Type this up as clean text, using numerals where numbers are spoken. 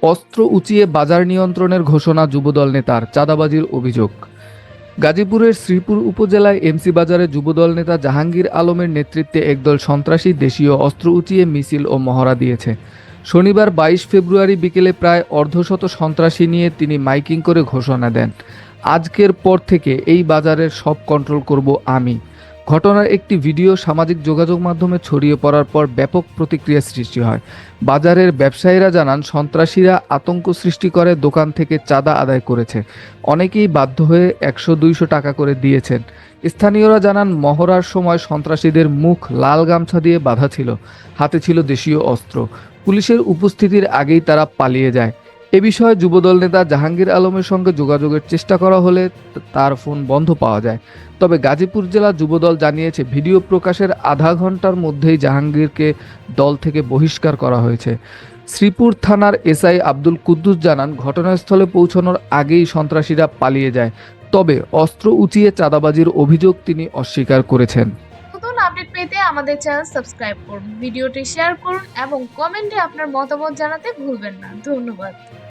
অস্ত্র উঁচিয়ে বাজার নিয়ন্ত্রণের ঘোষণা যুবদল নেতার, চাঁদাবাজির অভিযোগ। গাজীপুরের শ্রীপুর উপজেলায় এমসি বাজারে যুবদল নেতা জাহাঙ্গীর আলমের নেতৃত্বে একদল সন্ত্রাসী দেশীয় অস্ত্র উঁচিয়ে মিছিল ও মহড়া দিয়েছে। শনিবার 22 ফেব্রুয়ারি বিকেলে প্রায় অর্ধশত সন্ত্রাসী নিয়ে তিনি মাইকিং করে ঘোষণা দেন, আজকের পর থেকে এই বাজারের সব কন্ট্রোল করব আমি। ঘটনার একটি ভিডিও সামাজিক যোগাযোগ মাধ্যমে ছড়িয়ে পড়ার পর ব্যাপক প্রতিক্রিয়া সৃষ্টি হয়। বাজারের ব্যবসায়ীরা জানান, সন্ত্রাসীরা আতঙ্ক সৃষ্টি করে দোকান থেকে চাঁদা আদায় করেছে। অনেকেই বাধ্য হয়ে 100-200 টাকা করে দিয়েছেন। স্থানীয়রা জানান, মহড়ার সময় সন্ত্রাসীদের মুখ লাল গামছা দিয়ে বাঁধা ছিল, হাতে ছিল দেশীয় অস্ত্র। পুলিশের উপস্থিতির আগেই তারা পালিয়ে যায়। এ বিষয়ে যুবদল নেতা জাহাঙ্গীর আলমের সঙ্গে যোগাযোগের চেষ্টা করা হলে তার ফোন বন্ধ পাওয়া যায়। তবে গাজীপুর জেলা যুবদল জানিয়েছে, ভিডিও প্রকাশের আধা ঘন্টার মধ্যেই জাহাঙ্গীরকে দল থেকে বহিষ্কার করা হয়েছে। শ্রীপুর থানার এসআই আব্দুল কুদ্দুস জানান, ঘটনাস্থলে পৌঁছানোর আগেই সন্ত্রাসীরা পালিয়ে যায়। তবে অস্ত্র উঁচিয়ে চাঁদাবাজির অভিযোগ তিনি অস্বীকার করেছেন। নতুন আপডেট পেতে আমাদের চ্যানেল সাবস্ক্রাইব করুন, ভিডিওটি শেয়ার করুন এবং কমেন্টে আপনার মতামত জানাতে ভুলবেন না। ধন্যবাদ।